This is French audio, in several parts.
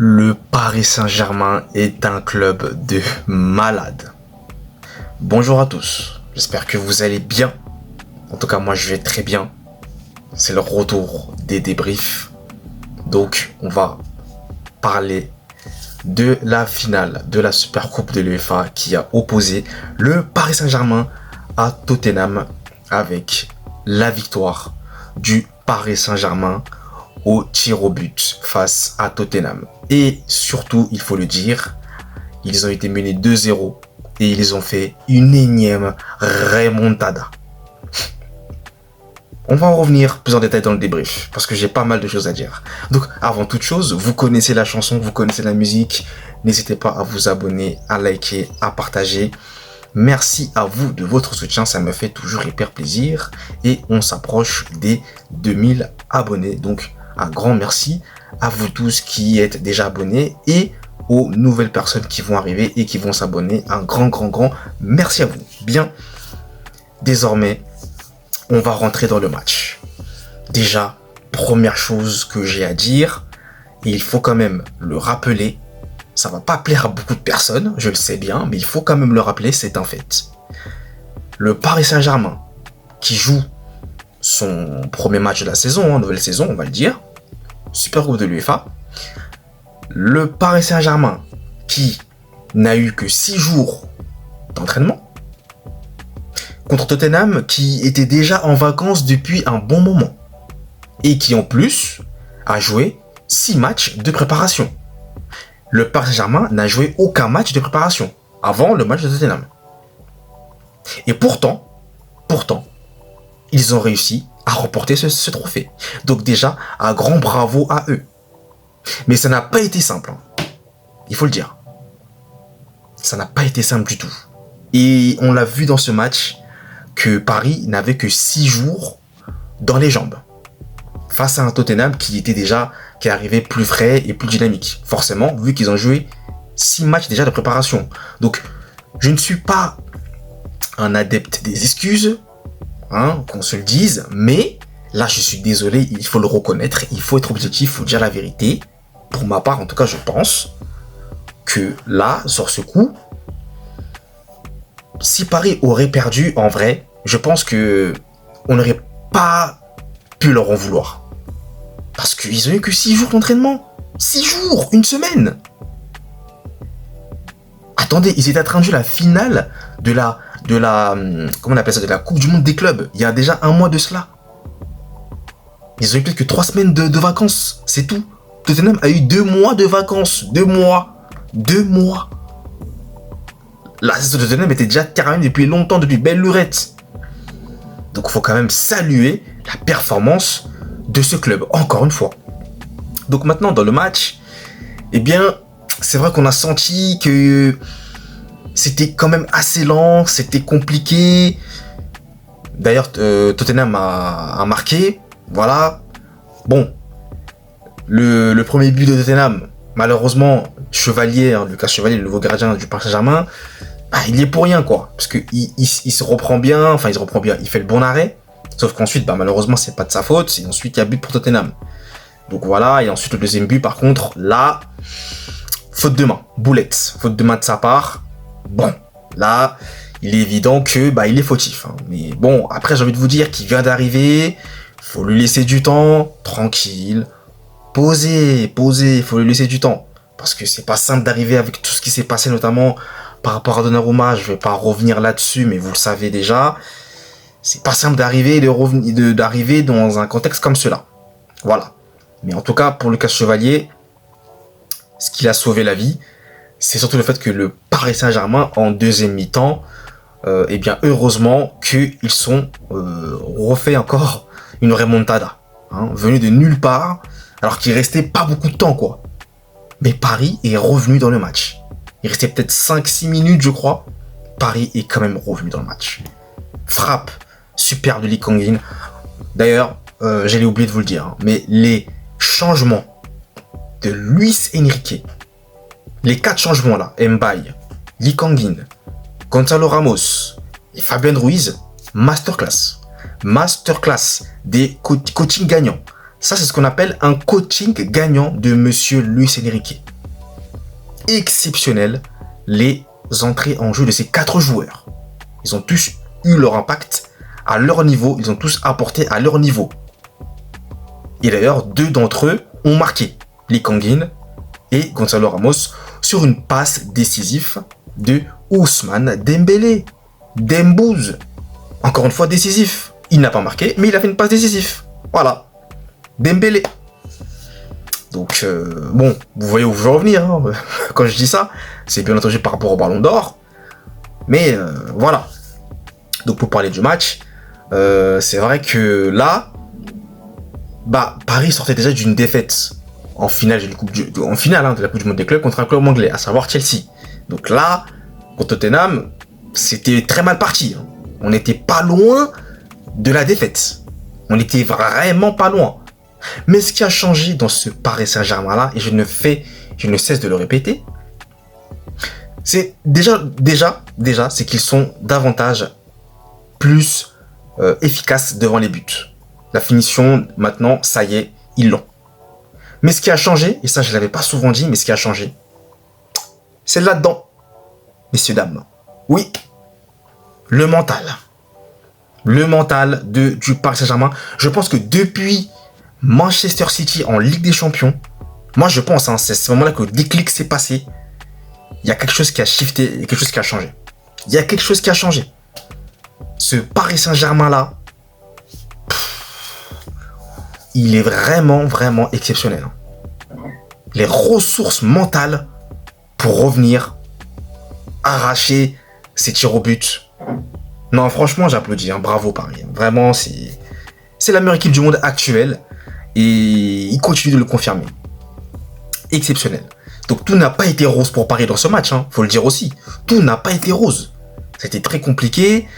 Le Paris Saint-Germain est un club de malades. Bonjour à tous, j'espère que vous allez bien. En tout cas, moi je vais très bien. C'est le retour des débriefs. Donc, on va parler de la finale de la Super Coupe de l'UEFA qui a opposé le Paris Saint-Germain à Tottenham avec la victoire du Paris Saint-Germain au tir au but face à Tottenham. Et surtout, il faut le dire, ils ont été menés 2-0 et ils ont fait une énième remontada. On va en revenir plus en détail dans le débrief parce que j'ai pas mal de choses à dire. Donc, avant toute chose, vous connaissez la chanson, vous connaissez la musique. N'hésitez pas à vous abonner, à liker, à partager. Merci à vous de votre soutien, ça me fait toujours hyper plaisir. Et on s'approche des 2000 abonnés. Donc, un grand merci à vous tous qui êtes déjà abonnés et aux nouvelles personnes qui vont arriver et qui vont s'abonner. Un grand merci à vous. Bien, désormais, on va rentrer dans le match. Déjà, première chose que j'ai à dire, et il faut quand même le rappeler, ça va pas plaire à beaucoup de personnes, je le sais bien, mais il faut quand même le rappeler, c'est un fait. Le Paris Saint-Germain, qui joue son premier match de la saison, nouvelle saison, on va le dire, Super Coupe de l'UEFA, le Paris Saint-Germain, qui n'a eu que 6 jours d'entraînement, contre Tottenham, qui était déjà en vacances depuis un bon moment, et qui en plus a joué 6 matchs de préparation. Le Paris Saint-Germain n'a joué aucun match de préparation avant le match de Tottenham. Et pourtant, ils ont réussi à remporter ce trophée. Donc déjà, un grand bravo à eux. Mais ça n'a pas été simple. Il faut le dire. Ça n'a pas été simple du tout. Et on l'a vu dans ce match que Paris n'avait que 6 jours dans les jambes. Face à un Tottenham qui arrivait plus frais et plus dynamique. Forcément, vu qu'ils ont joué 6 matchs déjà de préparation. Donc, je ne suis pas un adepte des excuses, qu'on se le dise, mais là, je suis désolé, il faut le reconnaître, il faut être objectif, il faut dire la vérité. Pour ma part, en tout cas, je pense que là, sur ce coup, si Paris aurait perdu, en vrai, je pense que on n'aurait pas pu leur en vouloir. Parce qu'ils ont eu que 6 jours d'entraînement. 6 jours, une semaine. Attendez, ils étaient en train de jouer la finale de la comment on appelle ça, de la Coupe du Monde des clubs. Il y a déjà un mois de cela. Ils ont eu peut-être que 3 semaines de vacances. C'est tout. Tottenham a eu 2 mois de vacances. 2 mois. 2 mois. La saison de Tottenham était déjà terminée depuis longtemps, depuis belle lurette. Donc il faut quand même saluer la performance de ce club, encore une fois. Donc maintenant, dans le match, eh bien, c'est vrai qu'on a senti que c'était quand même assez lent, c'était compliqué. D'ailleurs, Tottenham a marqué, voilà. Bon, le premier but de Tottenham, malheureusement, Chevalier, Lucas Chevalier, le nouveau gardien du Paris Saint-Germain, il y est pour rien, quoi. Parce qu'il se reprend bien, il fait le bon arrêt. Sauf qu'ensuite, malheureusement, c'est pas de sa faute. Et ensuite, il y a but pour Tottenham. Donc voilà, et ensuite, le deuxième but, par contre, là, faute de main, boulette. Faute de main de sa part. Bon, là, il est évident que il est fautif. Mais bon, après, j'ai envie de vous dire qu'il vient d'arriver. Faut lui laisser du temps, tranquille. Poser, faut lui laisser du temps. Parce que c'est pas simple d'arriver avec tout ce qui s'est passé, notamment par rapport à Donnarumma. Je vais pas revenir là-dessus, mais vous le savez déjà. C'est pas simple d'arriver dans un contexte comme cela. Voilà. Mais en tout cas, pour Lucas Chevalier, ce qui a sauvé la vie, c'est surtout le fait que le Paris Saint-Germain, en deuxième mi-temps, heureusement qu'ils sont refait encore une remontada. Venu de nulle part, alors qu'il restait pas beaucoup de temps, quoi. Mais Paris est revenu dans le match. Il restait peut-être 5-6 minutes, je crois. Paris est quand même revenu dans le match. Frappe superbe de Lee Kang-in. D'ailleurs, j'allais oublier de vous le dire, mais les changements de Luis Enrique, les 4 changements là, Mbaye, Lee Kang-in, Gonzalo Ramos et Fabien Ruiz, masterclass des coaching gagnants, Ça, c'est ce qu'on appelle un coaching gagnant de Monsieur Luis Enrique. Exceptionnel, les entrées en jeu de ces 4 joueurs. Ils ont tous eu leur impact à leur niveau, ils ont tous apporté à leur niveau. Et d'ailleurs, 2 d'entre eux ont marqué, Lee Kang-in et Gonzalo Ramos, sur une passe décisive de Ousmane Dembélé. Dembouz, encore une fois décisif. Il n'a pas marqué, mais il a fait une passe décisive. Voilà. Dembélé. Donc, bon, vous voyez où je veux revenir, hein. Quand je dis ça, c'est bien entendu par rapport au Ballon d'Or. Mais voilà. Donc, pour parler du match, c'est vrai que là, Paris sortait déjà d'une défaite en finale, de la Coupe du Monde des clubs contre un club anglais, à savoir Chelsea. Donc là, contre Tottenham, c'était très mal parti. On n'était pas loin de la défaite. On n'était vraiment pas loin. Mais ce qui a changé dans ce Paris Saint-Germain-là, et je ne cesse de le répéter, c'est déjà, c'est qu'ils sont davantage plus efficaces devant les buts. La finition, maintenant, ça y est, ils l'ont. Mais ce qui a changé, et ça je ne l'avais pas souvent dit, mais ce qui a changé, c'est là-dedans, messieurs, dames. Oui, le mental. Le mental du Paris Saint-Germain. Je pense que depuis Manchester City en Ligue des Champions, moi je pense, c'est à ce moment-là que le déclic s'est passé. Il y a quelque chose qui a shifté, il y a quelque chose qui a changé. Il y a quelque chose qui a changé. Ce Paris Saint-Germain-là, il est vraiment, vraiment exceptionnel. Les ressources mentales pour revenir, arracher ses tirs au but. Non, franchement, j'applaudis. Bravo Paris. Vraiment, c'est la meilleure équipe du monde actuelle. Et il continue de le confirmer. Exceptionnel. Donc tout n'a pas été rose pour Paris dans ce match. Faut le dire aussi. Tout n'a pas été rose. C'était très compliqué.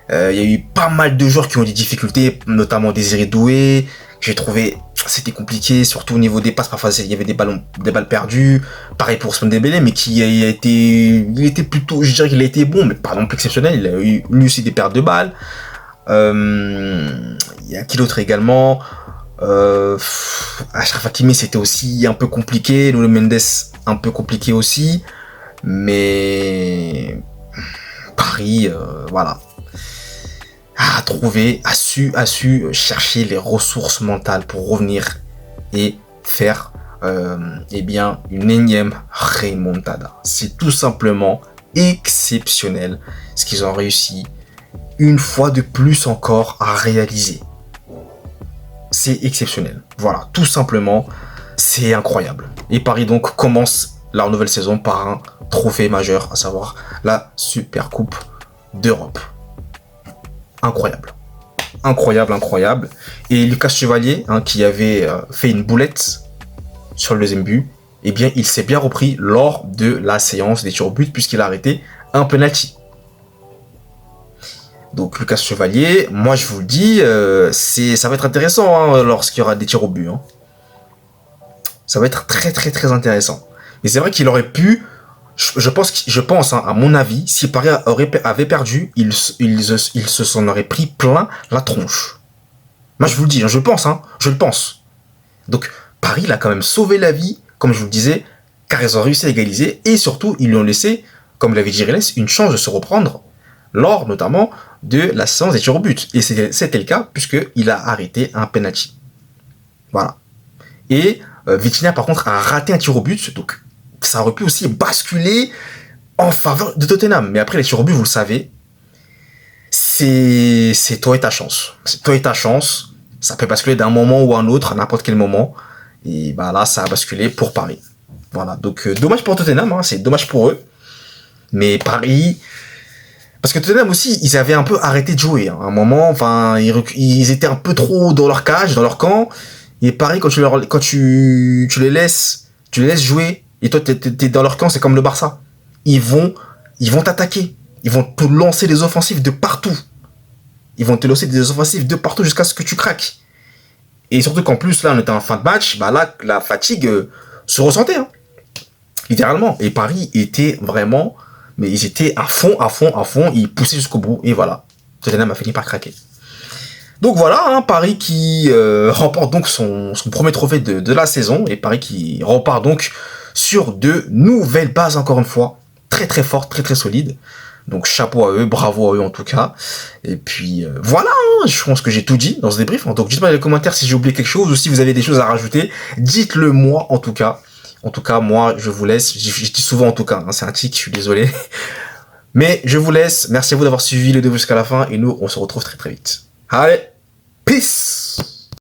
Il y a eu pas mal de joueurs qui ont eu des difficultés, notamment Désiré Doué. J'ai trouvé c'était compliqué, surtout au niveau des passes. Parfois, il y avait des balles perdues. Pareil pour Ousmane Dembélé, mais il était plutôt, je dirais qu'il a été bon, mais pas non plus exceptionnel. Il a eu lui aussi des pertes de balles. Il y a qui d'autre également. Achraf Hakimi, c'était aussi un peu compliqué. Nuno Mendes, un peu compliqué aussi. Mais Paris, voilà. A su chercher les ressources mentales pour revenir et faire une énième remontada. C'est tout simplement exceptionnel ce qu'ils ont réussi une fois de plus encore à réaliser. C'est exceptionnel. Voilà, tout simplement, c'est incroyable. Et Paris donc commence leur nouvelle saison par un trophée majeur, à savoir la Supercoupe d'Europe. Incroyable. Incroyable. Et Lucas Chevalier, qui avait fait une boulette sur le deuxième but, eh bien, il s'est bien repris lors de la séance des tirs au but, puisqu'il a arrêté un penalty. Donc, Lucas Chevalier, moi, je vous le dis, ça va être intéressant lorsqu'il y aura des tirs au but. Ça va être très, très, très intéressant. Mais c'est vrai qu'il aurait pu... Je pense, à mon avis, si Paris avait perdu, il se s'en aurait pris plein la tronche. Moi, je vous le dis, je le pense. Donc, Paris, il a quand même sauvé la vie, comme je vous le disais, car ils ont réussi à égaliser, et surtout, ils lui ont laissé, comme l'avait dit Reles, une chance de se reprendre, lors, notamment, de la séance des tirs au but. Et c'était le cas, puisqu'il a arrêté un penalty. Voilà. Et Vitinha, par contre, a raté un tir au but, donc ça aurait pu aussi basculer en faveur de Tottenham. Mais après, les tirs au but, vous le savez, c'est toi et ta chance. C'est toi et ta chance. Ça peut basculer d'un moment ou à un autre, à n'importe quel moment. Et là, ça a basculé pour Paris. Voilà, donc dommage pour Tottenham, c'est dommage pour eux. Mais Paris... Parce que Tottenham aussi, ils avaient un peu arrêté de jouer. À un moment, ils étaient un peu trop dans leur cage, dans leur camp. Et Paris, quand tu les laisses jouer, et toi, t'es dans leur camp, c'est comme le Barça. Ils vont t'attaquer. Ils vont te lancer des offensives de partout. Jusqu'à ce que tu craques. Et surtout qu'en plus, là, on était en fin de match, là, la fatigue se ressentait. Littéralement. Et Paris était vraiment... Mais ils étaient à fond. Ils poussaient jusqu'au bout. Et voilà. Tottenham a fini par craquer. Donc voilà, hein, Paris qui remporte donc son premier trophée de la saison, et Paris qui repart donc sur de nouvelles bases encore une fois, très très fortes, très très solides. Donc chapeau à eux, bravo à eux en tout cas. Et puis voilà, hein, je pense que j'ai tout dit dans ce débrief. Donc dites-moi dans les commentaires si j'ai oublié quelque chose ou si vous avez des choses à rajouter. Dites-le moi en tout cas. En tout cas, moi je vous laisse. Je dis souvent en tout cas, hein, c'est un tic, je suis désolé. Mais je vous laisse. Merci à vous d'avoir suivi le débrief jusqu'à la fin et nous on se retrouve très très vite. Allez, peace!